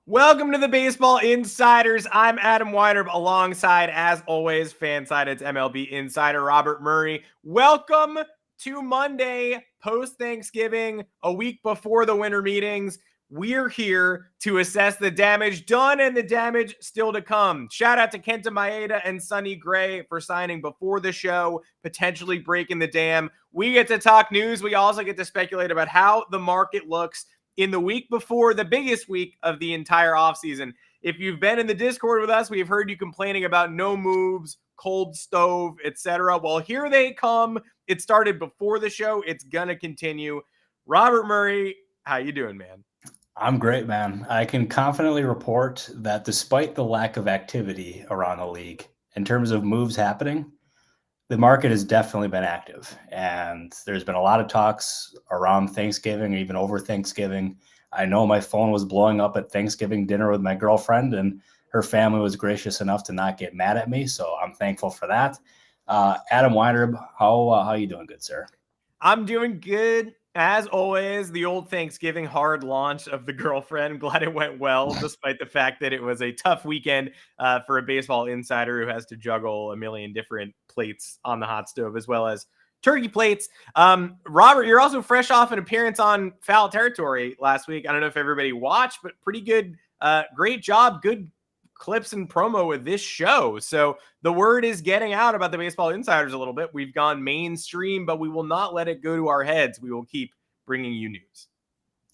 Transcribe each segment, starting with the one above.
Welcome to the Baseball Insiders. I'm Adam Weinrib alongside, as always, Fanside. It's MLB Insider Robert Murray. Welcome to Monday, post-Thanksgiving, a week before the winter meetings. We're here to assess the damage done and the damage still to come. Shout out to Kenta Maeda and Sonny Gray for signing before the show, potentially breaking the dam. We get to talk news. We also get to speculate about how the market looks in the week before the biggest week of the entire offseason. If you've been in the Discord with us, we've heard you complaining about no moves, cold stove, etc. Well, here they come. It started before the show. It's going to continue. Robert Murray, how you doing, man? I'm great, man. I can confidently report that despite the lack of activity around the league, in terms of moves happening, the market has definitely been active. And there's been a lot of talks around Thanksgiving, even over Thanksgiving. I know my phone was blowing up at Thanksgiving dinner with my girlfriend, and her family was gracious enough to not get mad at me. So I'm thankful for that. Adam Weinrib, how you doing, good sir? I'm doing good. As always, the old Thanksgiving hard launch of the girlfriend. Glad it went well, despite the fact that it was a tough weekend for a baseball insider who has to juggle a million different plates on the hot stove, as well as turkey plates. Robert, you're also fresh off an appearance on Foul Territory last week. I don't know if everybody watched, but pretty good. Great job. Good clips and promo with this show. So the word is getting out about the Baseball Insiders a little bit. We've gone mainstream, but we will not let it go to our heads. We will keep bringing you news.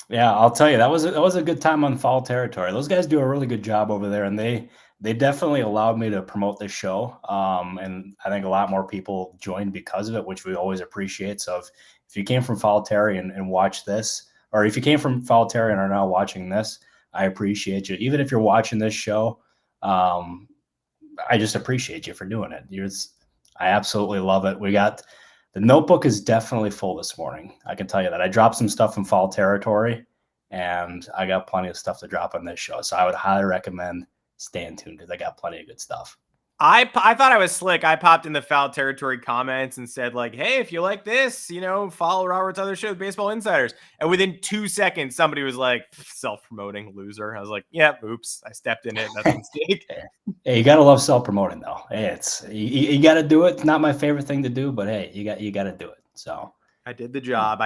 Yeah, I'll tell you, that was a good time on Foul Territory. Those guys do a really good job over there, and they definitely allowed me to promote this show. And I think a lot more people joined because of it, which we always appreciate. So if you came from Foul Terry and watched this, or if you came from Foul Terry and are now watching this, I appreciate you. Even if you're watching this show, I just appreciate you for doing it. I absolutely love it. The notebook is definitely full this morning. I can tell you that. I dropped some stuff in Fall Territory, and I got plenty of stuff to drop on this show. So I would highly recommend staying tuned because I got plenty of good stuff. I thought I was slick. I popped in the Foul Territory comments and said, like, hey, if you like this, follow Robert's other show, Baseball Insiders. And within 2 seconds, somebody was like, self-promoting loser. I was like, yeah, oops, I stepped in it. That's a mistake. Hey, you got to love self-promoting, though. Hey, you got to do it. It's not my favorite thing to do, but hey, you got to do it. So I did the job,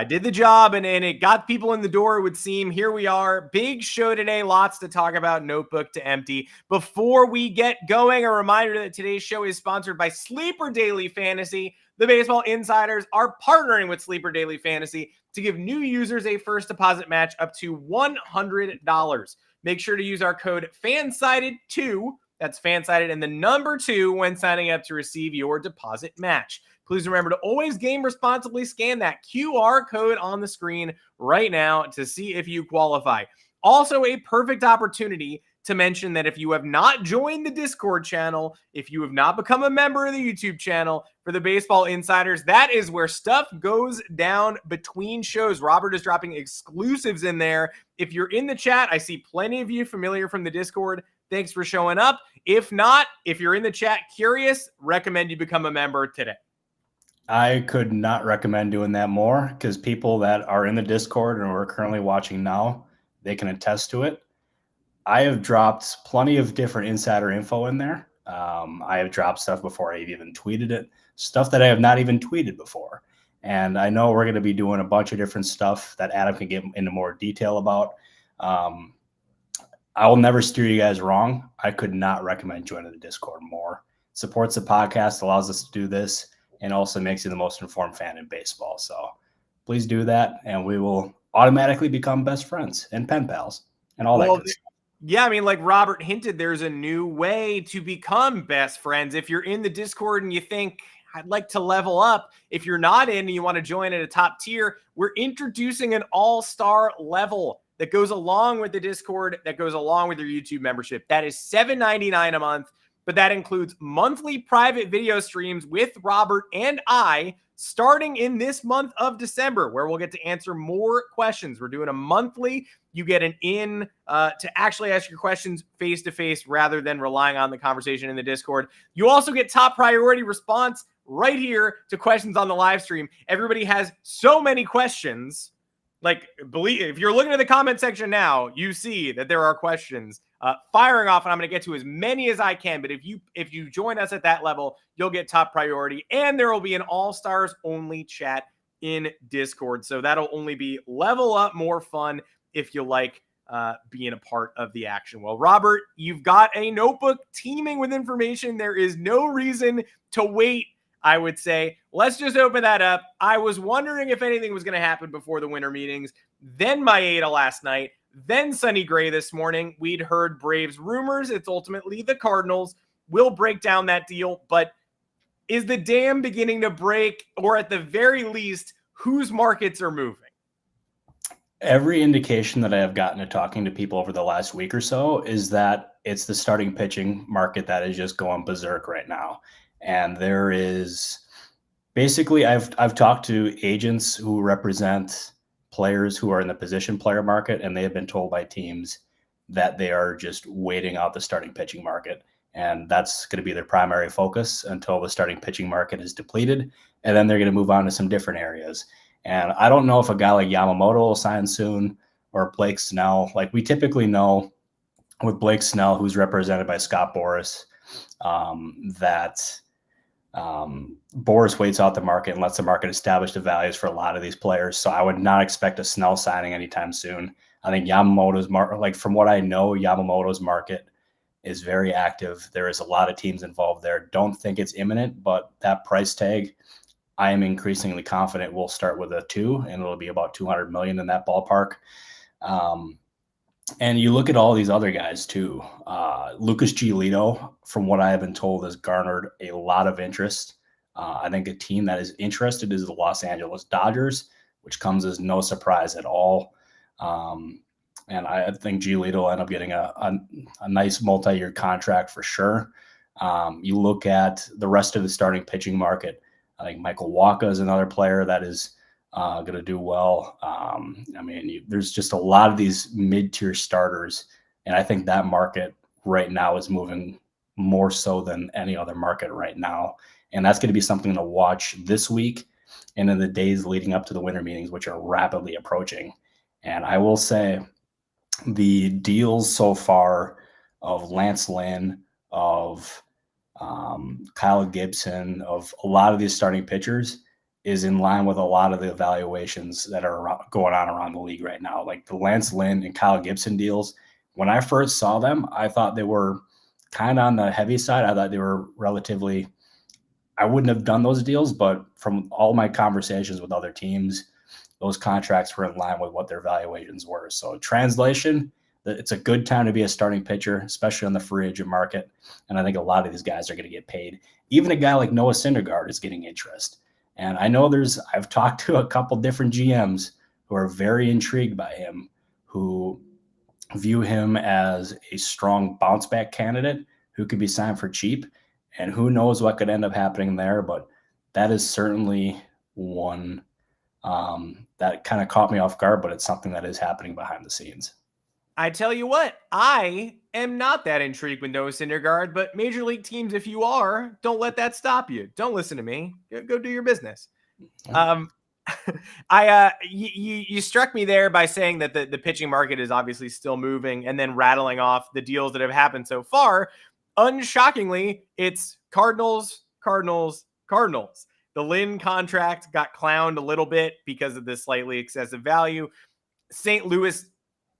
and it got people in the door, it would seem. Here we are. Big show today. Lots to talk about. Notebook to empty. Before we get going, a reminder that today's show is sponsored by Sleeper Daily Fantasy. The Baseball Insiders are partnering with Sleeper Daily Fantasy to give new users a first deposit match up to $100. Make sure to use our code FANSIDED2. That's FANSIDED and the number 2 when signing up to receive your deposit match. Please remember to always game responsibly. Scan that QR code on the screen right now to see if you qualify. Also, a perfect opportunity to mention that if you have not joined the Discord channel, if you have not become a member of the YouTube channel for the Baseball Insiders, that is where stuff goes down between shows. Robert is dropping exclusives in there. If you're in the chat, I see plenty of you familiar from the Discord. Thanks for showing up. If not, if you're in the chat curious, recommend you become a member today. I could not recommend doing that more because people that are in the Discord and are currently watching now, they can attest to it. I have dropped plenty of different insider info in there. I have dropped stuff before I've even tweeted it, stuff that I have not even tweeted before. And I know we're going to be doing a bunch of different stuff that Adam can get into more detail about. I will never steer you guys wrong. I could not recommend joining the Discord more. It supports the podcast, allows us to do this, and also makes you the most informed fan in baseball. So please do that, and we will automatically become best friends and pen pals and all that good stuff. Yeah, I mean, like Robert hinted, there's a new way to become best friends. If you're in the Discord and you think, I'd like to level up, if you're not in and you want to join at a top tier, we're introducing an all-star level that goes along with the Discord, that goes along with your YouTube membership. That is $7.99 a month. But that includes monthly private video streams with Robert and I starting in this month of December, where we'll get to answer more questions. We're doing a monthly. You get an in to actually ask your questions face-to-face rather than relying on the conversation in the Discord. You also get top priority response right here to questions on the live stream. Everybody has so many questions like, believe if you're looking at the comment section now, you see that there are questions firing off, and I'm going to get to as many as I can. But if you join us at that level, you'll get top priority, and there will be an all-stars only chat in Discord. So that'll only be level up more fun if you like being a part of the action. Well, Robert, you've got a notebook teeming with information. There is no reason to wait, I would say. Let's just open that up. I was wondering if anything was going to happen before the winter meetings. Then Maeda last night. Then Sonny Gray this morning. We'd heard Braves rumors. It's ultimately the Cardinals. We'll break down that deal. But is the dam beginning to break? Or at the very least, whose markets are moving? Every indication that I have gotten to talking to people over the last week or so is that it's the starting pitching market that is just going berserk right now. And there is basically, I've talked to agents who represent players who are in the position player market, and they have been told by teams that they are just waiting out the starting pitching market. And that's going to be their primary focus until the starting pitching market is depleted. And then they're going to move on to some different areas. And I don't know if a guy like Yamamoto will sign soon, or Blake Snell. Like, we typically know with Blake Snell, who's represented by Scott Boras, that Boras waits out the market and lets the market establish the values for a lot of these players. So I would not expect a Snell signing anytime soon. I think Yamamoto's market, like from what I know, Yamamoto's market is very active. There is a lot of teams involved there. Don't think it's imminent, but that price tag, I am increasingly confident we'll start with a 2, and it'll be about 200 million in that ballpark. And you look at all these other guys too. Lucas Giolito, from what I have been told, has garnered a lot of interest. I think a team that is interested is the Los Angeles Dodgers, which comes as no surprise at all. And I think Giolito will end up getting a nice multi-year contract for sure. You look at the rest of the starting pitching market. I think Michael Wacha is another player that is going to do well. There's just a lot of these mid-tier starters, and I think that market right now is moving more so than any other market right now. And that's going to be something to watch this week and in the days leading up to the winter meetings, which are rapidly approaching. And I will say the deals so far of Lance Lynn, of Kyle Gibson, of a lot of these starting pitchers is in line with a lot of the evaluations that are going on around the league right now. Like the Lance Lynn and Kyle Gibson deals, when I first saw them, I thought they were kind of on the heavy side. I thought they were relatively, I wouldn't have done those deals, but from all my conversations with other teams, those contracts were in line with what their valuations were. So translation, it's a good time to be a starting pitcher, especially on the free agent market. And I think a lot of these guys are going to get paid. Even a guy like Noah Syndergaard is getting interest. And I know I've talked to a couple different GMs who are very intrigued by him, who view him as a strong bounce back candidate who could be signed for cheap. And who knows what could end up happening there. But that is certainly one that kind of caught me off guard, but it's something that is happening behind the scenes. I tell you what, I am not that intrigued with Noah Syndergaard, but major league teams, if you are, don't let that stop you. Don't listen to me. Go do your business. You struck me there by saying that the pitching market is obviously still moving, and then rattling off the deals that have happened so far. Unshockingly, it's Cardinals. The Lynn contract got clowned a little bit because of the slightly excessive value. St. Louis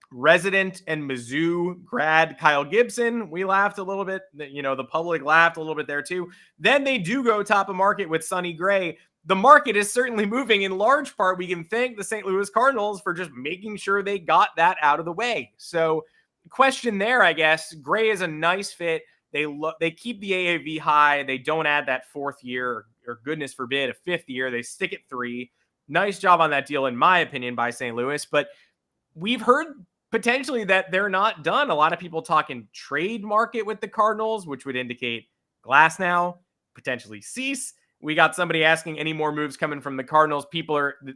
resident and Mizzou grad Kyle Gibson, we laughed a little bit. The public laughed a little bit there too. Then they do go top of market with Sonny Gray. The market is certainly moving. In large part, we can thank the St. Louis Cardinals for just making sure they got that out of the way. So question there, I guess, Gray is a nice fit. They keep the AAV high. They don't add that 4th year, or goodness forbid, a 5th year. They stick at 3. Nice job on that deal, in my opinion, by St. Louis. But we've heard potentially that they're not done. A lot of people talking trade market with the Cardinals, which would indicate Glasnow, potentially Cease. We got somebody asking any more moves coming from the Cardinals.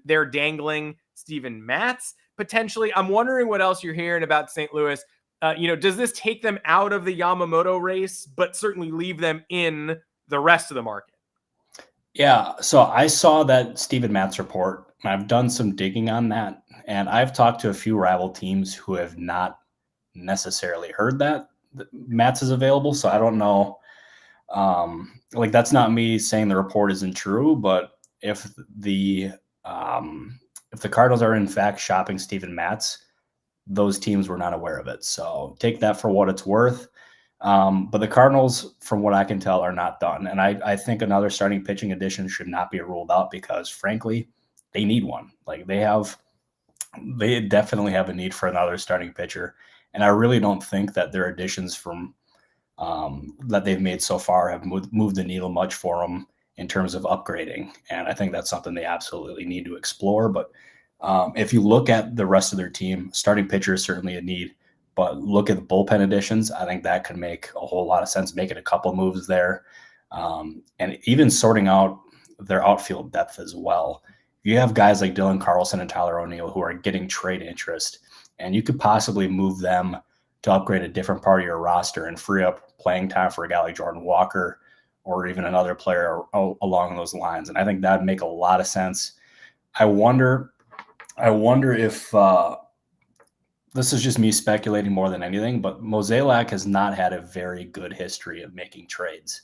They're dangling Steven Matz potentially. I'm wondering what else you're hearing about St. Louis. Does this take them out of the Yamamoto race, but certainly leave them in the rest of the market? Yeah. So I saw that Steven Matz report, and I've done some digging on that. And I've talked to a few rival teams who have not necessarily heard that Matz is available. So I don't know. Like, that's not me saying the report isn't true, but if the Cardinals are in fact shopping Steven Matz, those teams were not aware of it. So take that for what it's worth. But the Cardinals, from what I can tell, are not done. And I think another starting pitching addition should not be ruled out because, frankly, they need one. Like, they definitely have a need for another starting pitcher. And I really don't think that their additions from that they've made so far have moved the needle much for them in terms of upgrading. And I think that's something they absolutely need to explore. But if you look at the rest of their team, starting pitcher is certainly a need. But look at the bullpen additions. I think that could make a whole lot of sense, making a couple moves there. And even sorting out their outfield depth as well. You have guys like Dylan Carlson and Tyler O'Neill who are getting trade interest, and you could possibly move them to upgrade a different part of your roster and free up playing time for a guy like Jordan Walker or even another player along those lines. And I think that'd make a lot of sense. I wonder if this is just me speculating more than anything, but Mozeliak has not had a very good history of making trades.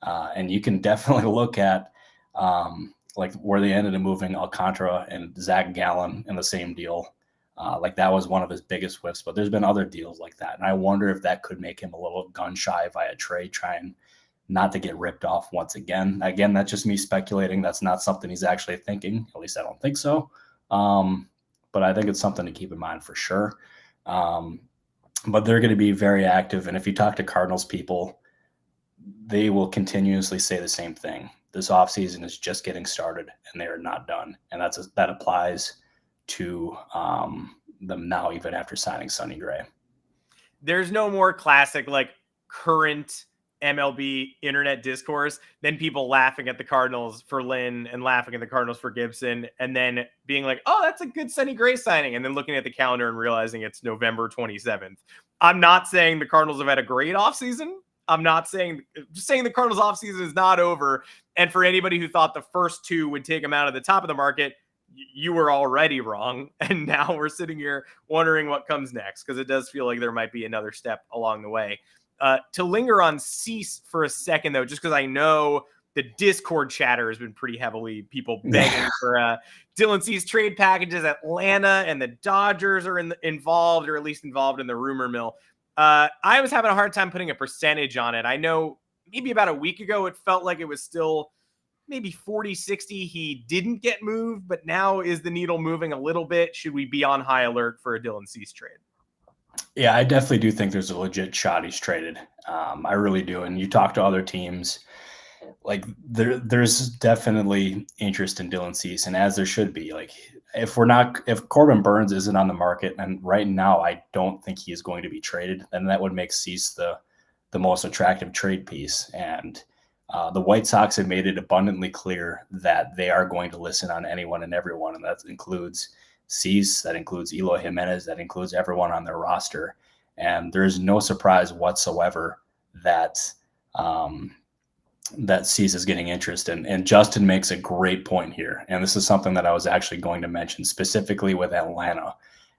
And you can definitely look at like where they ended up moving Alcantara and Zach Gallen in the same deal. Like that was one of his biggest whiffs, but there's been other deals like that. And I wonder if that could make him a little gun shy via trade, trying not to get ripped off once again. Again, that's just me speculating. That's not something he's actually thinking. At least I don't think so. But I think it's something to keep in mind for sure. But they're going to be very active. And if you talk to Cardinals people, they will continuously say the same thing. This offseason is just getting started and they are not done. And that applies to them now, even after signing Sonny Gray. There's no more classic, like, current MLB internet discourse than people laughing at the Cardinals for Lynn and laughing at the Cardinals for Gibson and then being like, oh, that's a good Sonny Gray signing. And then looking at the calendar and realizing it's November 27th. I'm not saying the Cardinals have had a great offseason. I'm not saying, just saying the Cardinals offseason is not over. And for anybody who thought the first two would take them out of the top of the market, you were already wrong. And now we're sitting here wondering what comes next, because it does feel like there might be another step along the way. To linger on Cease for a second, though, just because I know the Discord chatter has been pretty heavily people begging for Dylan Cease trade packages. Atlanta and the Dodgers are involved, or at least involved in the rumor mill. I was having a hard time putting a percentage on it. I know maybe about a week ago, it felt like it was still maybe 40-60. He didn't get moved, but now is the needle moving a little bit? Should we be on high alert for a Dylan Cease trade? Yeah, I definitely do think there's a legit shot he's traded. I really do. And you talk to other teams, like there's definitely interest in Dylan Cease, and as there should be. Like if Corbin Burns isn't on the market, and right now I don't think he is going to be traded, then that would make Cease the most attractive trade piece. And the White Sox have made it abundantly clear that they are going to listen on anyone and everyone, and that includes Cease, that includes Eloy Jimenez, that includes everyone on their roster. And there's no surprise whatsoever that that Cease is getting interest in. And Justin makes a great point here. And this is something that I was actually going to mention specifically with Atlanta,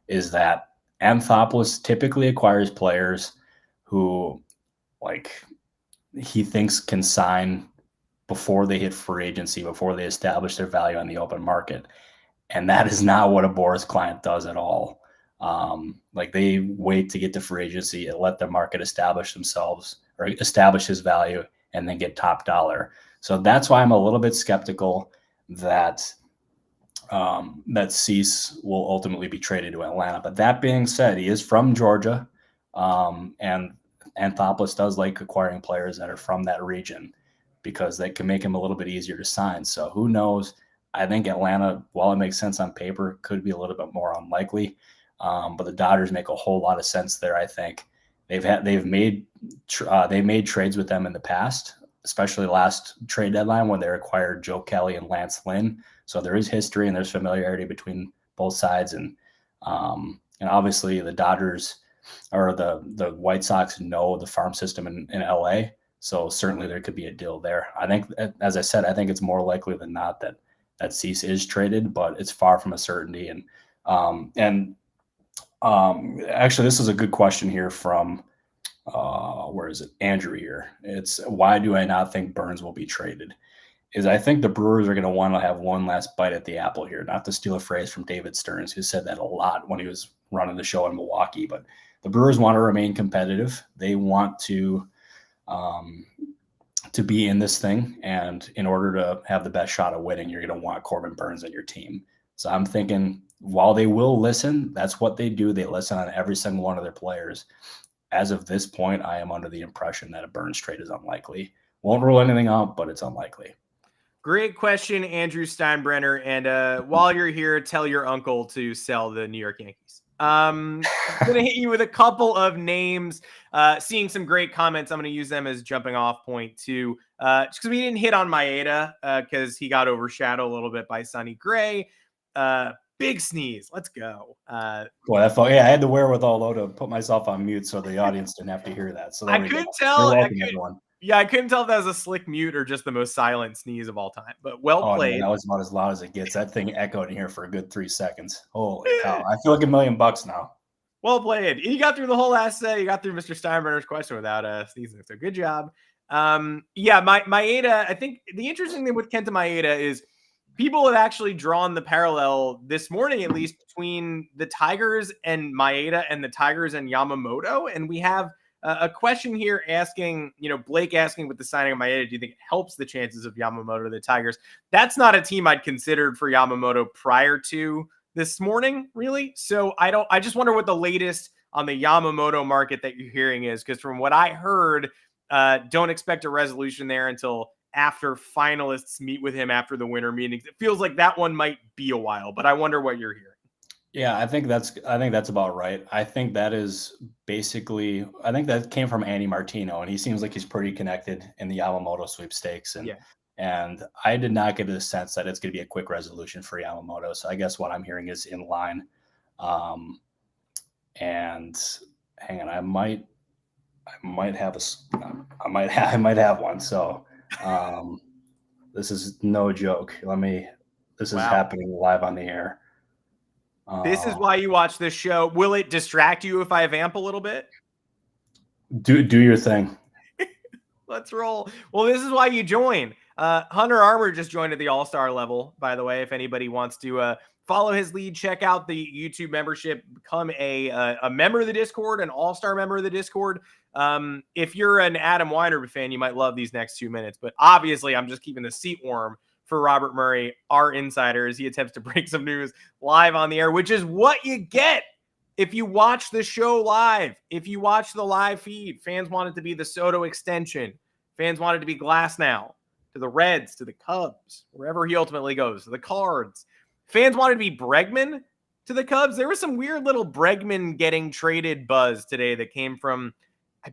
is that Anthopoulos typically acquires players who, like, he thinks can sign before they hit free agency, before they establish their value on the open market. And that is not what a Boras client does at all. Like they wait to get to free agency and let the market establish themselves or establish his value and then get top dollar. So that's why I'm a little bit skeptical that that Cease will ultimately be traded to Atlanta. But that being said, he is from Georgia, and Anthopoulos does like acquiring players that are from that region because they can make him a little bit easier to sign. So who knows? I think Atlanta, while it makes sense on paper, could be a little bit more unlikely. But the Dodgers make a whole lot of sense there. I think they've made trades with them in the past, especially last trade deadline when they acquired Joe Kelly and Lance Lynn. So there is history and there's familiarity between both sides, and obviously the Dodgers or the White Sox know the farm system in LA. So certainly there could be a deal there. I think, as I said, I think it's more likely than not that Cease is traded, but it's far from a certainty. And And actually, this is a good question here from where is it? Andrew here. It's why do I not think Burns will be traded? I think the Brewers are going to want to have one last bite at the apple here, not to steal a phrase from David Stearns, who said that a lot when he was running the show in Milwaukee. But the Brewers want to remain competitive. They want to be in this thing. And in order to have the best shot of winning, you're going to want Corbin Burns on your team. So I'm thinking while they will listen, that's what they do. They listen on every single one of their players. As of this point, I am under the impression that a Burns trade is unlikely. Won't rule anything out, but it's unlikely. Great question, Andrew Steinbrenner. And while you're here, tell your uncle to sell the New York Yankees. I'm going to hit you with a couple of names. Seeing some great comments. I'm going to use them as jumping off point too. Just because we didn't hit on Maeda because he got overshadowed a little bit by Sonny Gray. Big sneeze. Let's go. Boy, that felt, I had the wherewithal though to put myself on mute so the audience didn't have to hear that. So I couldn't tell. You're welcome, everyone. Yeah, I couldn't tell if that was a slick mute or just the most silent sneeze of all time. But well played. Man, that was about as loud as it gets. That thing echoed in here for a good 3 seconds. Holy cow! I feel like $1 million now. Well played. You got through the whole last. You got through Mr. Steinbrenner's question without sneezing. So good job. Maeda. I think the interesting thing with Kenta Maeda is people have actually drawn the parallel this morning, at least, between the Tigers and Maeda and the Tigers and Yamamoto. And we have a question here asking, Blake asking with the signing of Maeda, do you think it helps the chances of Yamamoto to the Tigers? That's not a team I'd considered for Yamamoto prior to this morning, really. So I just wonder what the latest on the Yamamoto market that you're hearing is, because from what I heard, don't expect a resolution there until after finalists meet with him after the winter meetings. It feels like that one might be a while, but I wonder what you're hearing. Yeah, I think that's about right. I think that is basically, I think that came from Andy Martino, and he seems like he's pretty connected in the Yamamoto sweepstakes. And I did not get the sense that it's going to be a quick resolution for Yamamoto. So I guess what I'm hearing is in line. And hang on, I might have one. So this is no joke. This is happening live on the air. This is why you watch this show. Will it distract you if I vamp a little bit? Do your thing. Let's roll. Well, this is why you join. Hunter Armour just joined at the All-Star level, by the way. If anybody wants to follow his lead, check out the YouTube membership, become a member of the Discord, an All-Star member of the Discord. If you're an Adam Weinrib fan, you might love these next 2 minutes. But obviously, I'm just keeping the seat warm for Robert Murray, our insider, as he attempts to break some news live on the air, which is what you get if you watch the show live. If you watch the live feed, fans want it to be the Soto extension. Fans want it to be Glasnow, to the Reds, to the Cubs, wherever he ultimately goes, to the Cards. Fans wanted to be Bregman to the Cubs. There was some weird little Bregman getting traded buzz today that came from, I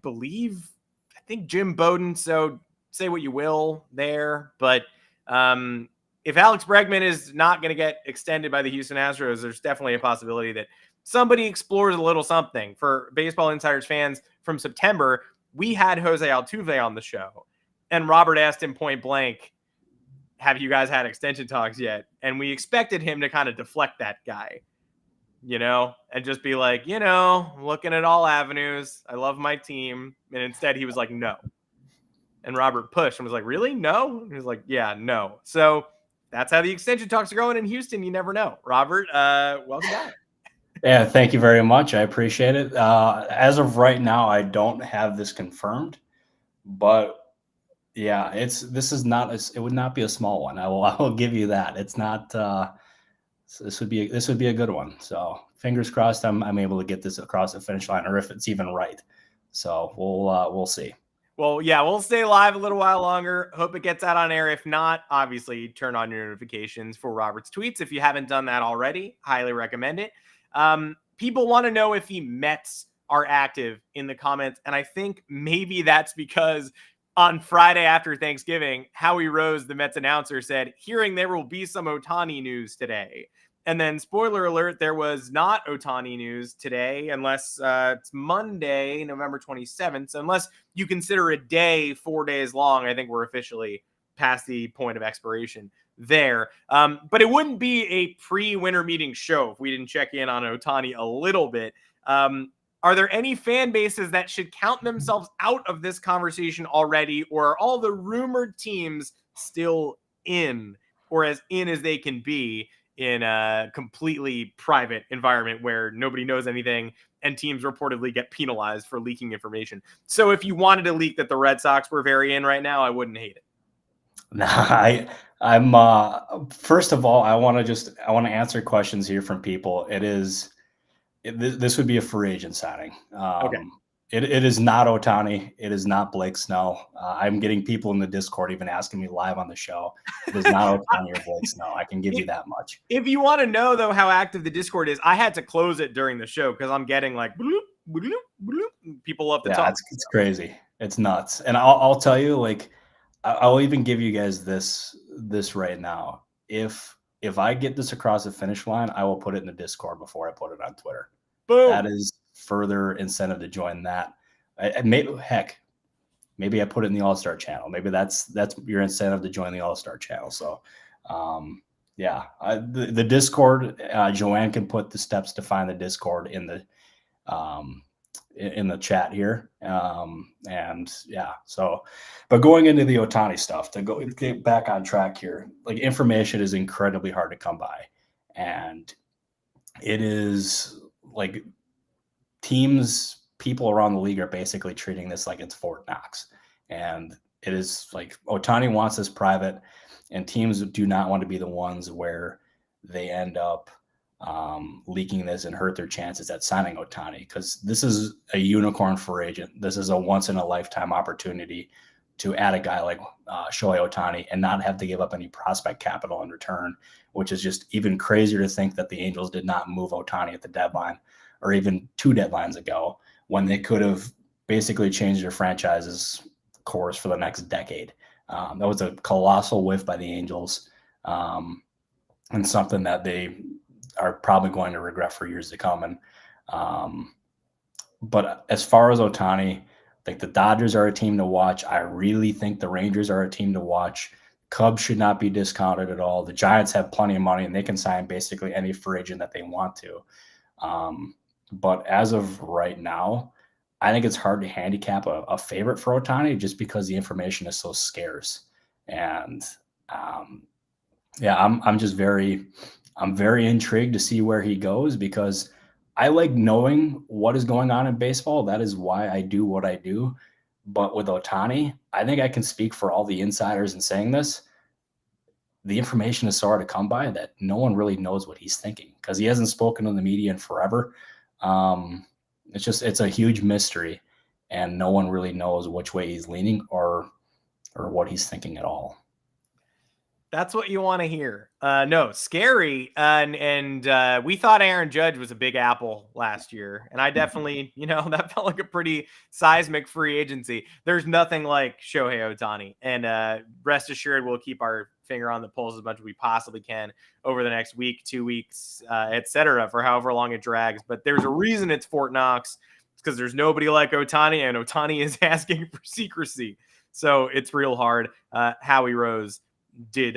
think Jim Bowden. So say what you will there, but if Alex Bregman is not going to get extended by the Houston Astros, there's definitely a possibility that somebody explores a little something. For Baseball Insiders fans from September, we had Jose Altuve on the show, and Robert asked him point blank, have you guys had extension talks yet? And we expected him to kind of deflect that guy, and just be like, looking at all avenues. I love my team. And instead he was like, no. And Robert pushed and was like, really? No? And he was like, yeah, no. So that's how the extension talks are going in Houston. You never know. Robert, welcome back. Yeah, thank you very much. I appreciate it. As of right now, I don't have this confirmed, but yeah, it would not be a small one. I will give you that. It's not, this would be a good one. So fingers crossed I'm able to get this across the finish line, or if it's even right. So we'll see. Well, yeah, we'll stay live a little while longer. Hope it gets out on air. If not, obviously turn on your notifications for Robert's tweets. If you haven't done that already, highly recommend it. People want to know if the Mets are active in the comments. And I think maybe that's because on Friday after Thanksgiving, Howie Rose, the Mets announcer, said, hearing there will be some Ohtani news today. And then, spoiler alert, there was not Ohtani news today, unless it's Monday, November 27th. So unless you consider a day 4 days long, I think we're officially past the point of expiration there. But it wouldn't be a pre-winter meeting show if we didn't check in on Ohtani a little bit. Are there any fan bases that should count themselves out of this conversation already, or are all the rumored teams still in, or as in as they can be in a completely private environment where nobody knows anything and teams reportedly get penalized for leaking information? So if you wanted to leak that the Red Sox were very in right now, I wouldn't hate it. No, I'm first of all, I want to answer questions here from people. This would be a free agent signing. Okay. It is not Ohtani. It is not Blake Snell. I'm getting people in the Discord even asking me live on the show. It is not Ohtani or Blake Snell. I can give you that much. If you want to know, though, how active the Discord is, I had to close it during the show because I'm getting like bloop, bloop, bloop. People love to talk. It's crazy. It's nuts. And I'll tell you, like, I'll even give you guys this right now. If I get this across the finish line, I will put it in the Discord before I put it on Twitter. Boom. That is further incentive to join that. Maybe I put it in the All-Star channel. Maybe that's your incentive to join the All-Star channel. So, the Discord, Joanne can put the steps to find the Discord in the chat here. But going into the Ohtani stuff, to get back on track here, like, information is incredibly hard to come by. And it is like people around the league are basically treating this like it's Fort Knox. And it is like Ohtani wants this private, and teams do not want to be the ones where they end up leaking this and hurt their chances at signing Ohtani, because this is a unicorn free agent. This is a once in a lifetime opportunity to add a guy like Shohei Ohtani and not have to give up any prospect capital in return, which is just even crazier to think that the Angels did not move Ohtani at the deadline, or even 2 deadlines ago, when they could have basically changed their franchise's course for the next decade. That was a colossal whiff by the Angels, and something that they are probably going to regret for years to come. But as far as Ohtani, like, the Dodgers are a team to watch. I really think the Rangers are a team to watch. Cubs should not be discounted at all. The Giants have plenty of money, and they can sign basically any free agent that they want to. But as of right now, I think it's hard to handicap a favorite for Ohtani, just because the information is so scarce. And I'm very intrigued to see where he goes, because I like knowing what is going on in baseball. That is why I do what I do. But with Ohtani, I think I can speak for all the insiders in saying this. The information is so hard to come by that no one really knows what he's thinking, because he hasn't spoken to the media in forever. It's a huge mystery, and no one really knows which way he's leaning or what he's thinking at all. That's what you want to hear. No, scary. And we thought Aaron Judge was a big apple last year. And I definitely, that felt like a pretty seismic free agency. There's nothing like Shohei Ohtani. And rest assured, we'll keep our finger on the pulse as much as we possibly can over the next week, 2 weeks, et cetera, for however long it drags. But there's a reason it's Fort Knox. It's because there's nobody like Ohtani, and Ohtani is asking for secrecy. So it's real hard. Howie Rose did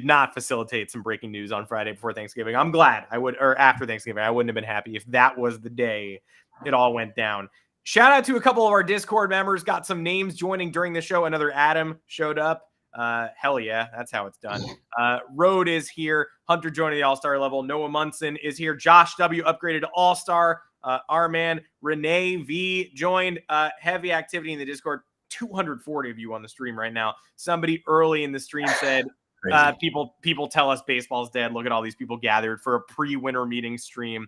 not facilitate some breaking news on Friday before Thanksgiving. I'm glad or after Thanksgiving. I wouldn't have been happy if that was the day it all went down. Shout out to a couple of our Discord members. Got some names joining during the show. Another Adam showed up. Hell yeah, that's how it's done. Rode is here. Hunter joining the All-Star level. Noah Munson is here. Josh W upgraded to All-Star. Our man Renee V joined. Heavy activity in the Discord. 240 of you on the stream right now. Somebody early in the stream said, people tell us baseball's dead. Look at all these people gathered for a pre-winter meeting stream.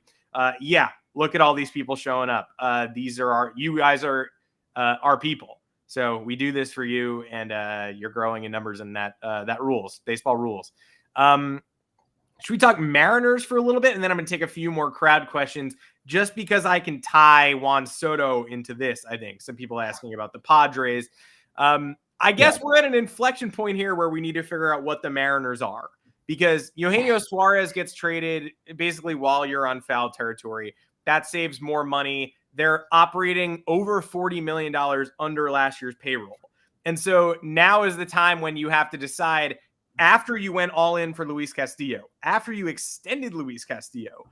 Yeah, look at all these people showing up. You guys are our people. So we do this for you, and you're growing in numbers, and that rules. Baseball rules. Should we talk Mariners for a little bit? And then I'm going to take a few more crowd questions, just because I can tie Juan Soto into this, I think. Some people asking about the Padres. I guess we're at an inflection point here where we need to figure out what the Mariners are, because Eugenio Suarez gets traded basically while you're on foul territory. That saves more money. They're operating over $40 million under last year's payroll. And so now is the time when you have to decide, after you went all in for Luis Castillo, after you extended Luis Castillo,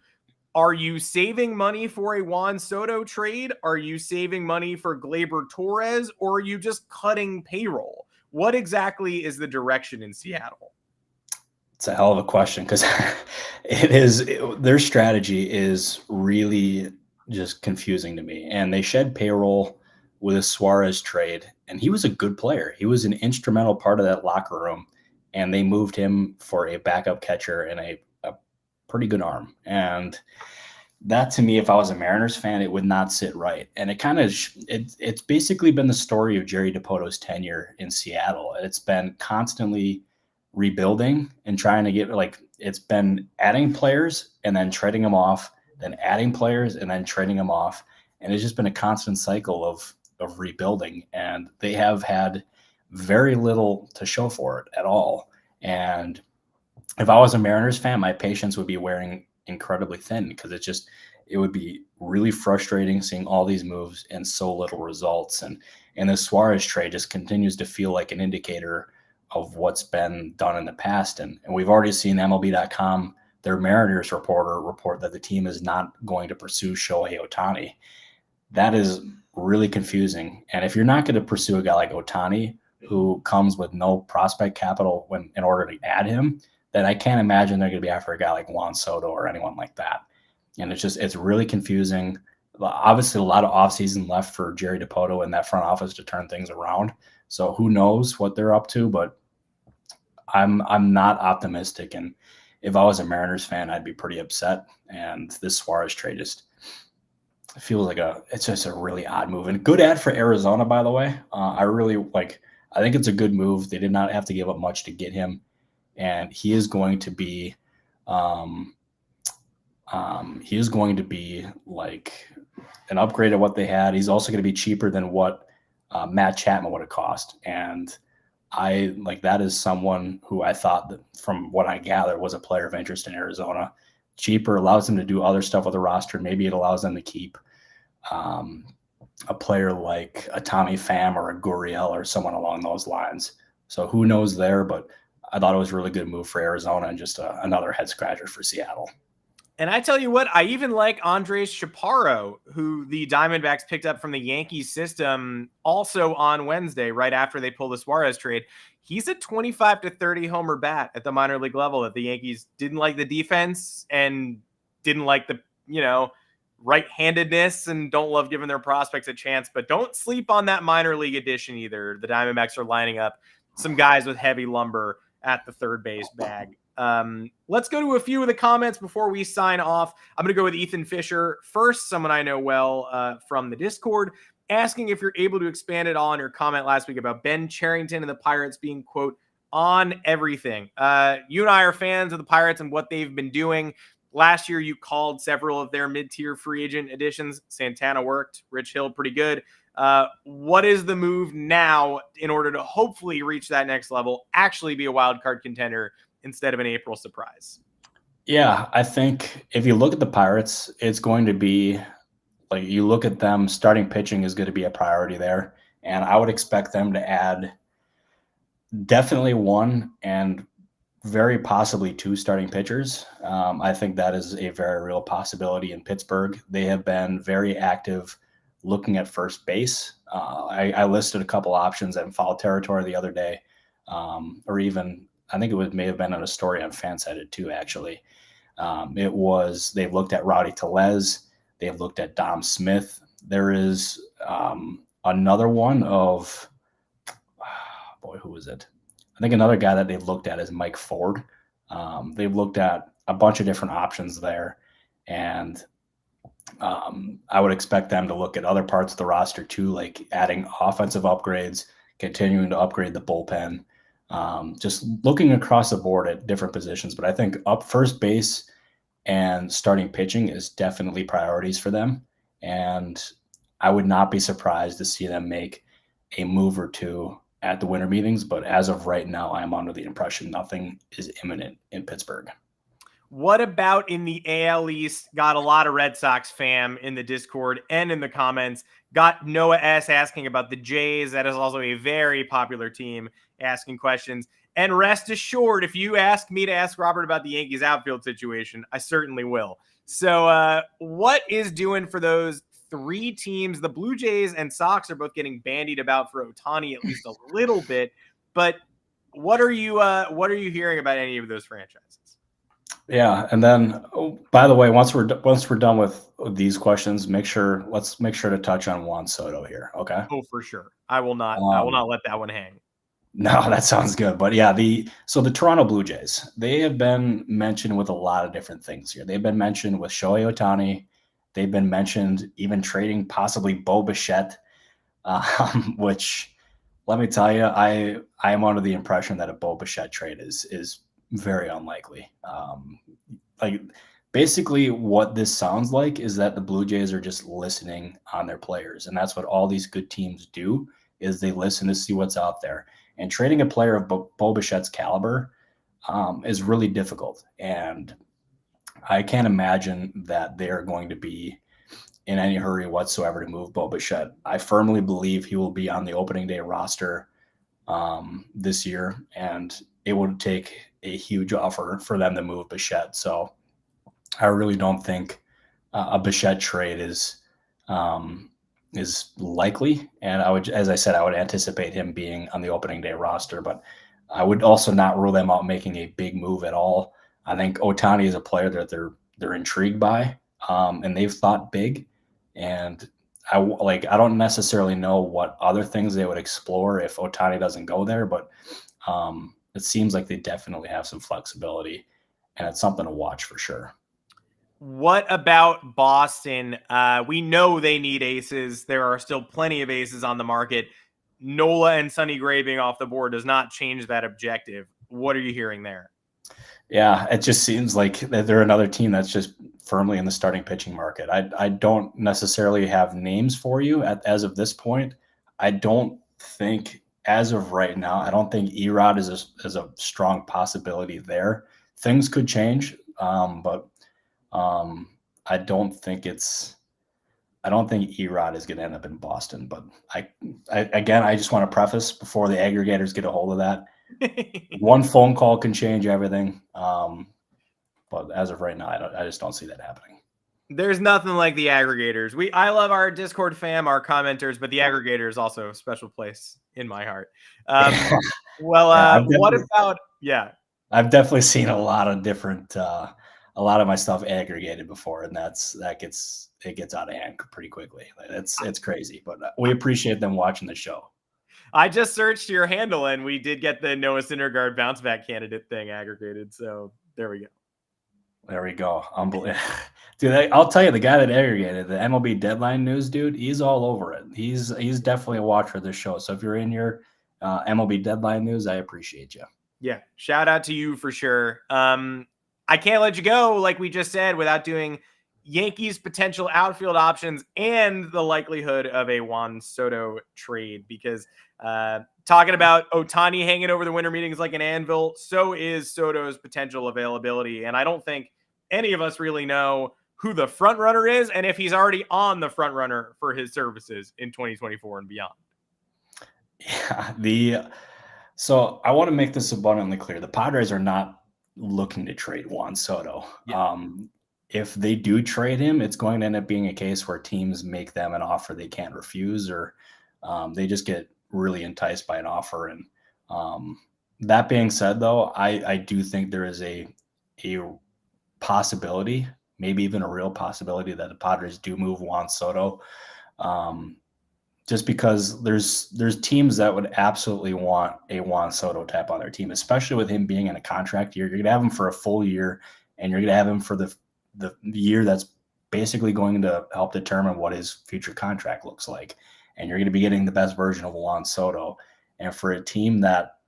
are you saving money for a Juan Soto trade? Are you saving money for Gleyber Torres? Or are you just cutting payroll? What exactly is the direction in Seattle? It's a hell of a question because their strategy is really just confusing to me. And they shed payroll with a Suarez trade, and he was a good player. He was an instrumental part of that locker room, and they moved him for a backup catcher and a pretty good arm. And that, to me, if I was a Mariners fan, it would not sit right. And it kind of it's basically been the story of Jerry DiPoto's tenure in Seattle. It's been constantly rebuilding and trying to get, like, it's been adding players and then trading them off, then adding players and then trading them off. And it's just been a constant cycle of rebuilding. And they have had very little to show for it at all. And if I was a Mariners fan, my patience would be wearing incredibly thin because it would be really frustrating seeing all these moves and so little results. And the Suarez trade just continues to feel like an indicator of what's been done in the past. And we've already seen MLB.com, their Mariners report that the team is not going to pursue Shohei Ohtani. That is really confusing. And if you're not going to pursue a guy like Ohtani, who comes with no prospect capital in order to add him, then I can't imagine they're going to be after a guy like Juan Soto or anyone like that. And it's really confusing. Obviously, a lot of offseason left for Jerry DiPoto and that front office to turn things around. So who knows what they're up to, but I'm not optimistic. And if I was a Mariners fan, I'd be pretty upset. And this Suarez trade just feels like it's just a really odd move. And good ad for Arizona, by the way. I think it's a good move. They did not have to give up much to get him. And he is going to be like an upgrade of what they had. He's also going to be cheaper than what Matt Chapman would have cost. And that is someone who I thought that, from what I gather, was a player of interest in Arizona. Cheaper, allows them to do other stuff with the roster. Maybe it allows them to keep a player like a Tommy Pham or a Gurriel or someone along those lines. So who knows there, but I thought it was a really good move for Arizona and just another head scratcher for Seattle. And I tell you what, I even like Andres Chaparro, who the Diamondbacks picked up from the Yankees system also on Wednesday, right after they pulled the Suarez trade. He's a 25 to 30 homer bat at the minor league level that the Yankees didn't like the defense and didn't like the, right-handedness and don't love giving their prospects a chance. But don't sleep on that minor league edition either. The Diamondbacks are lining up some guys with heavy lumber at the third base bag. Let's go to a few of the comments before we sign off. I'm going to go with Ethan Fisher first, someone I know well from the Discord, asking if you're able to expand it on your comment last week about Ben Cherington and the Pirates being, quote, on everything. You and I are fans of the Pirates and what they've been doing. Last year, you called several of their mid-tier free agent additions. Santana worked. Rich Hill, pretty good. What is the move now in order to hopefully reach that next level, actually be a wild card contender instead of an April surprise? Yeah, I think if you look at the Pirates, it's going to be like, you look at them, starting pitching is going to be a priority there. And I would expect them to add definitely one and very possibly two starting pitchers. I think that is a very real possibility in Pittsburgh. They have been very active looking at first base. I listed a couple options in foul territory the other day, or even I think may have been on a story on Fansided too, actually. They've looked at Rowdy Tellez. They've looked at Dom Smith. There is another one of, who is it? I think another guy that they've looked at is Mike Ford. They've looked at a bunch of different options there. And I would expect them to look at other parts of the roster too, like adding offensive upgrades, continuing to upgrade the bullpen, just looking across the board at different positions. But I think up first base and starting pitching is definitely priorities for them. And I would not be surprised to see them make a move or two at the winter meetings. But as of right now, I'm under the impression nothing is imminent in Pittsburgh. What about in the AL East? Got a lot of Red Sox fam in the Discord and in the comments. Got Noah S. asking about the Jays. That is also a very popular team asking questions. And rest assured, if you ask me to ask Robert about the Yankees outfield situation, I certainly will. So what is doing for those three teams? The Blue Jays and Sox are both getting bandied about for Ohtani at least a little bit. But what are you hearing about any of those franchises? Yeah, and then by the way, once we're done with these questions, let's make sure to touch on Juan Soto here. Okay. Oh, for sure. I will not let that one hang. No, that sounds good. But yeah, the Toronto Blue Jays, they have been mentioned with a lot of different things here. They've been mentioned with Shohei Ohtani. They've been mentioned even trading possibly Bo Bichette, which let me tell you, I am under the impression that a Bo Bichette trade is very unlikely. Like basically what this sounds like is that the Blue Jays are just listening on their players, and that's what all these good teams do is they listen to see what's out there. And trading a player of Bo Bichette's caliber is really difficult. And I can't imagine that they're going to be in any hurry whatsoever to move Bo Bichette. I firmly believe he will be on the opening day roster this year, and it would take a huge offer for them to move Bichette. So I really don't think a Bichette trade is likely. And as I said, I would anticipate him being on the opening day roster, but I would also not rule them out making a big move at all. I think Ohtani is a player that they're intrigued by, and they've thought big. And I don't necessarily know what other things they would explore if Ohtani doesn't go there, but it seems like they definitely have some flexibility, and it's something to watch for sure. What about Boston? We know they need aces. There are still plenty of aces on the market. Nola and Sonny Gray being off the board does not change that objective. What are you hearing there? Yeah, it just seems like they're another team that's just firmly in the starting pitching market. I don't necessarily have names for you as of this point. I don't think as of right now, I don't think Erod is a strong possibility there. Things could change, but I don't think Erod is going to end up in Boston. But I just want to preface before the aggregators get a hold of that. One phone call can change everything. But as of right now, I just don't see that happening. There's nothing like the aggregators. I love our Discord fam, our commenters, but the aggregators also a special place in my heart. What about I've definitely seen a lot of different a lot of my stuff aggregated before, and it gets out of hand pretty quickly. It's crazy, but we appreciate them watching the show. I just searched your handle and we did get the Noah Syndergaard bounce back candidate thing aggregated. So there we go. There we go. Dude, I'll tell you, the guy that aggregated the MLB deadline news, dude, he's all over it. He's definitely a watcher of this show. So if you're in your MLB deadline news, I appreciate you. Yeah, shout out to you for sure. I can't let you go, like we just said, without doing Yankees' potential outfield options and the likelihood of a Juan Soto trade, because talking about Ohtani hanging over the winter meetings like an anvil, so is Soto's potential availability. And I don't think any of us really know who the front runner is and if he's already on the front runner for his services in 2024 and beyond. Yeah, so I want to make this abundantly clear. The Padres are not looking to trade Juan Soto. Yeah. If they do trade him, it's going to end up being a case where teams make them an offer they can't refuse, or they just get really enticed by an offer. And that being said, though, I do think there is a possibility, maybe even a real possibility, that the Padres do move Juan Soto. Just because there's teams that would absolutely want a Juan Soto tap on their team, especially with him being in a contract year. You're going to have him for a full year, and you're going to have him for the year that's basically going to help determine what his future contract looks like. And you're going to be getting the best version of Juan Soto. And for a team that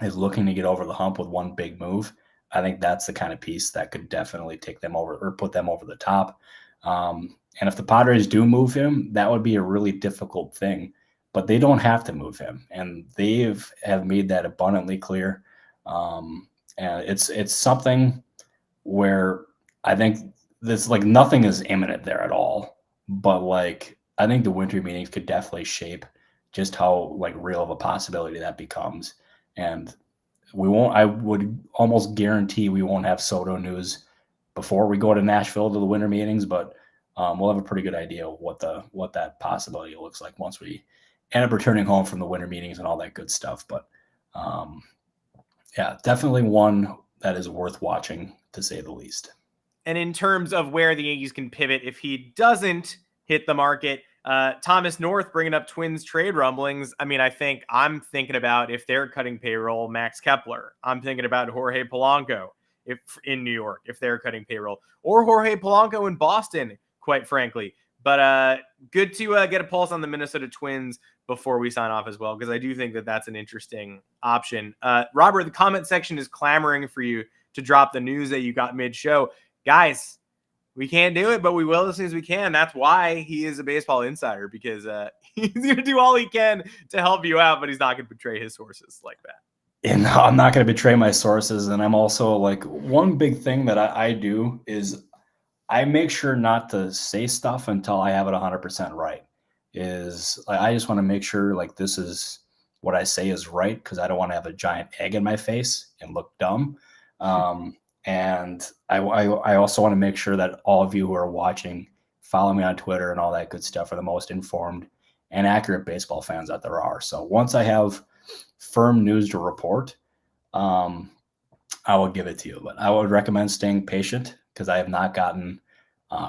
is looking to get over the hump with one big move, I think that's the kind of piece that could definitely take them over or put them over the top. And if the Padres do move him, that would be a really difficult thing, but they don't have to move him. And they have made that abundantly clear. And it's something where I think this, like, nothing is imminent there at all, but like I think the winter meetings could definitely shape just how like real of a possibility that becomes. And I would almost guarantee we won't have Soto news before we go to Nashville to the winter meetings, but we'll have a pretty good idea of what that possibility looks like once we end up returning home from the winter meetings and all that good stuff. But um, yeah, definitely one that is worth watching, to say the least. And in terms of where the Yankees can pivot if he doesn't hit the market, Thomas North bringing up Twins trade rumblings. I mean, I'm thinking about, if they're cutting payroll, Max Kepler. I'm thinking about Jorge Polanco if in New York, if they're cutting payroll, or Jorge Polanco in Boston, quite frankly. But good to get a pulse on the Minnesota Twins before we sign off as well, because I do think that that's an interesting option. Robert, the comment section is clamoring for you to drop the news that you got mid-show. Guys, we can't do it, but we will as soon as we can. That's why he is a baseball insider, because he's going to do all he can to help you out, but he's not going to betray his sources like that. And I'm not going to betray my sources. And I'm also like, one big thing that I do is I make sure not to say stuff until I have it 100% right. Is I just want to make sure like this is what I say is right, because I don't want to have a giant egg in my face and look dumb. And I also want to make sure that all of you who are watching, follow me on Twitter and all that good stuff, are the most informed and accurate baseball fans that there are. So once I have firm news to report, I will give it to you. But I would recommend staying patient, because I have not gotten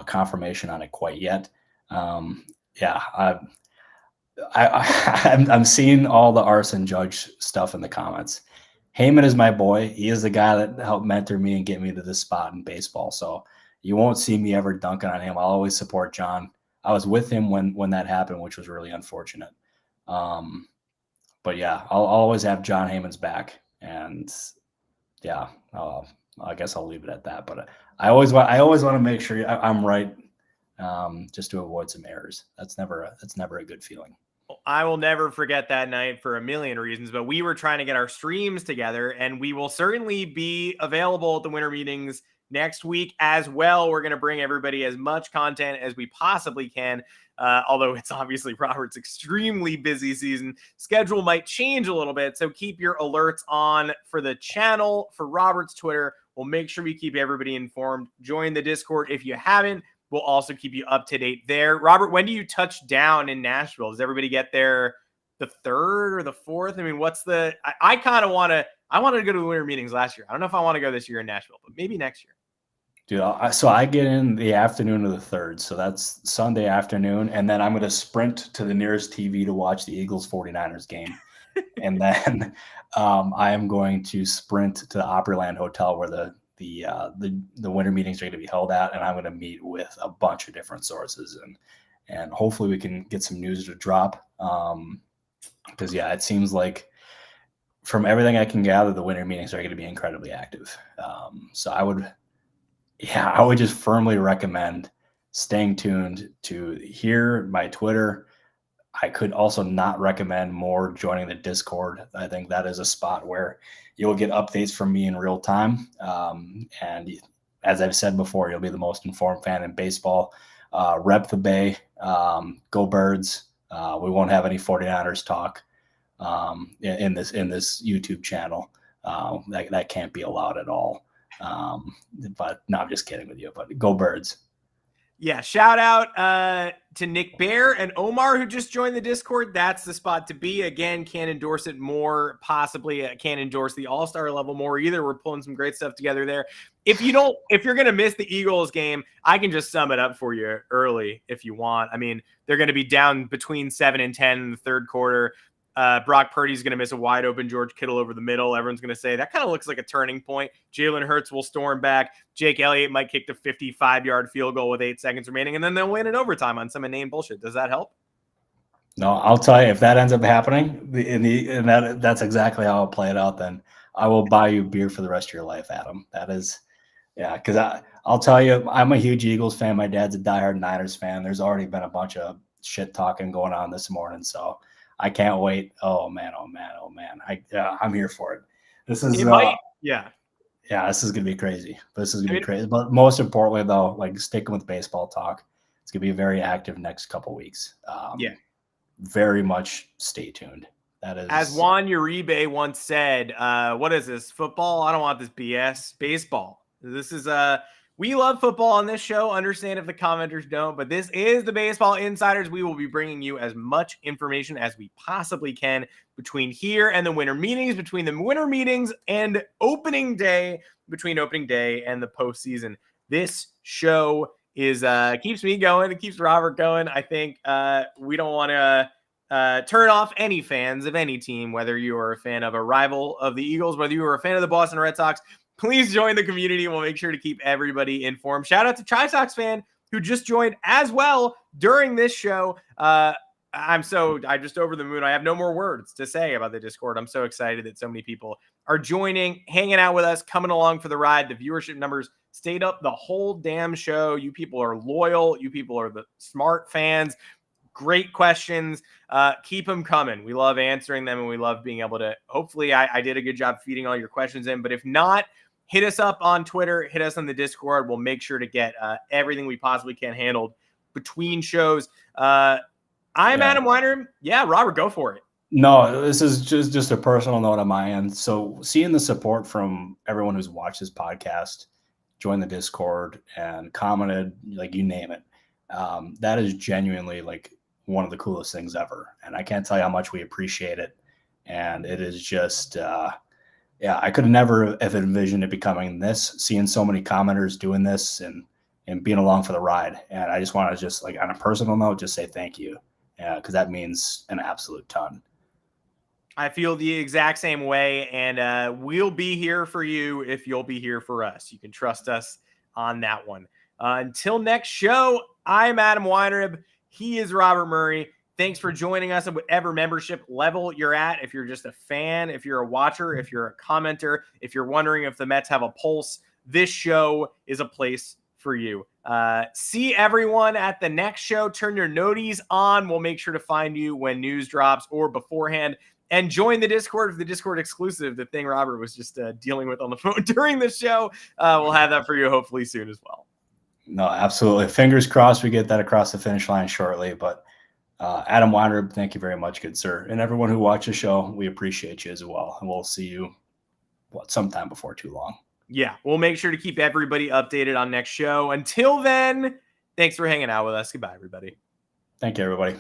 confirmation on it quite yet. I'm seeing all the Arson Judge stuff in the comments. Heyman is my boy. He is the guy that helped mentor me and get me to this spot in baseball. So you won't see me ever dunking on him. I'll always support John. I was with him when that happened, which was really unfortunate. But yeah, I'll always have John Heyman's back. And yeah, I guess I'll leave it at that. But I always want to make sure I'm right, just to avoid some errors. That's never a good feeling. I will never forget that night for a million reasons, but we were trying to get our streams together, and we will certainly be available at the winter meetings next week as well. We're going to bring everybody as much content as we possibly can. Although it's obviously Robert's extremely busy season, schedule might change a little bit. So keep your alerts on for the channel, for Robert's Twitter. We'll make sure we keep everybody informed. Join the Discord if you haven't. We'll also keep you up to date there. Robert, when do you touch down in Nashville? Does everybody get there the 3rd or the 4th? I mean, I kind of want to, I wanted to go to the winter meetings last year. I don't know if I want to go this year in Nashville, but maybe next year. Dude, so I get in the afternoon of the 3rd. So that's Sunday afternoon. And then I'm going to sprint to the nearest TV to watch the Eagles 49ers game. And then I am going to sprint to the Opryland Hotel where the winter meetings are going to be held at, and I'm going to meet with a bunch of different sources, and hopefully we can get some news to drop. Because yeah, it seems like from everything I can gather, the winter meetings are going to be incredibly active. So I would just firmly recommend staying tuned to here, my Twitter. I could also not recommend more joining the Discord. I think that is a spot where you'll get updates from me in real time. And as I've said before, you'll be the most informed fan in baseball. Rep the Bay, go Birds. We won't have any 49ers talk in this YouTube channel. That can't be allowed at all. But no, I'm just kidding with you, but go Birds. Yeah, shout out to Nick Bear and Omar, who just joined the Discord. That's the spot to be. Again, can't endorse it more. Possibly can't endorse the All-Star level more either. We're pulling some great stuff together there. If you're going to miss the Eagles game, I can just sum it up for you early if you want. I mean, they're going to be down between 7 and 10 in the 3rd quarter. Brock Purdy's going to miss a wide open George Kittle over the middle. Everyone's going to say that kind of looks like a turning point. Jalen Hurts will storm back. Jake Elliott might kick the 55-yard field goal with 8 seconds remaining, and then they'll win in overtime on some inane bullshit. Does that help? No, I'll tell you, if that ends up happening, that's exactly how I'll play it out, then I will buy you beer for the rest of your life, Adam. That is, yeah, because I'll tell you, I'm a huge Eagles fan. My dad's a diehard Niners fan. There's already been a bunch of shit talking going on this morning, so I can't wait. Oh man. I'm here for it. This is this is gonna be crazy. This is gonna be crazy. But most importantly, though, like sticking with baseball talk, It's going to be very active next couple weeks. Yeah. Very much stay tuned. That is, as Juan Uribe once said, what is this? Football? I don't want this BS. Baseball. This is we love football on this show. Understand if the commenters don't, but this is the Baseball Insiders. We will be bringing you as much information as we possibly can between here and the winter meetings, between the winter meetings and opening day, between opening day and the postseason. This show is keeps me going. It keeps Robert going. I think we don't want to turn off any fans of any team, whether you are a fan of a rival of the Eagles, whether you are a fan of the Boston Red Sox. Please join the community. We'll make sure to keep everybody informed. Shout out to Chi Sox fan who just joined as well during this show. I'm just over the moon. I have no more words to say about the Discord. I'm so excited that so many people are joining, hanging out with us, coming along for the ride. The viewership numbers stayed up the whole damn show. You people are loyal. You people are the smart fans. Great questions. Keep them coming. We love answering them, and we love being able to, hopefully I did a good job feeding all your questions in, but if not, hit us up on Twitter, hit us on the Discord. We'll make sure to get everything we possibly can handled between shows. I'm Adam Weiner. Yeah, Robert, go for it. No, this is just a personal note on my end. So seeing the support from everyone who's watched this podcast, joined the Discord, and commented, like, you name it, that is genuinely like one of the coolest things ever. And I can't tell you how much we appreciate it. And it is just, I could never have envisioned it becoming this, seeing so many commenters doing this and being along for the ride. And I just want to just, like, on a personal note, just say thank you. Because that means an absolute ton. I feel the exact same way, and we'll be here for you if you'll be here for us. You can trust us on that one. Until next show, I'm Adam Weinrib. He is Robert Murray. Thanks for joining us at whatever membership level you're at. If you're just a fan, if you're a watcher, if you're a commenter, if you're wondering if the Mets have a pulse, this show is a place for you. See everyone at the next show. Turn your noties on. We'll make sure to find you when news drops or beforehand. And join the Discord for the Discord exclusive, the thing Robert was just dealing with on the phone during the show. We'll have that for you hopefully soon as well. No, absolutely. Fingers crossed we get that across the finish line shortly. But Adam Weinrib, thank you very much, good sir. And everyone who watches the show, we appreciate you as well. And we'll see you sometime before too long. Yeah, we'll make sure to keep everybody updated on next show. Until then, thanks for hanging out with us. Goodbye, everybody. Thank you, everybody.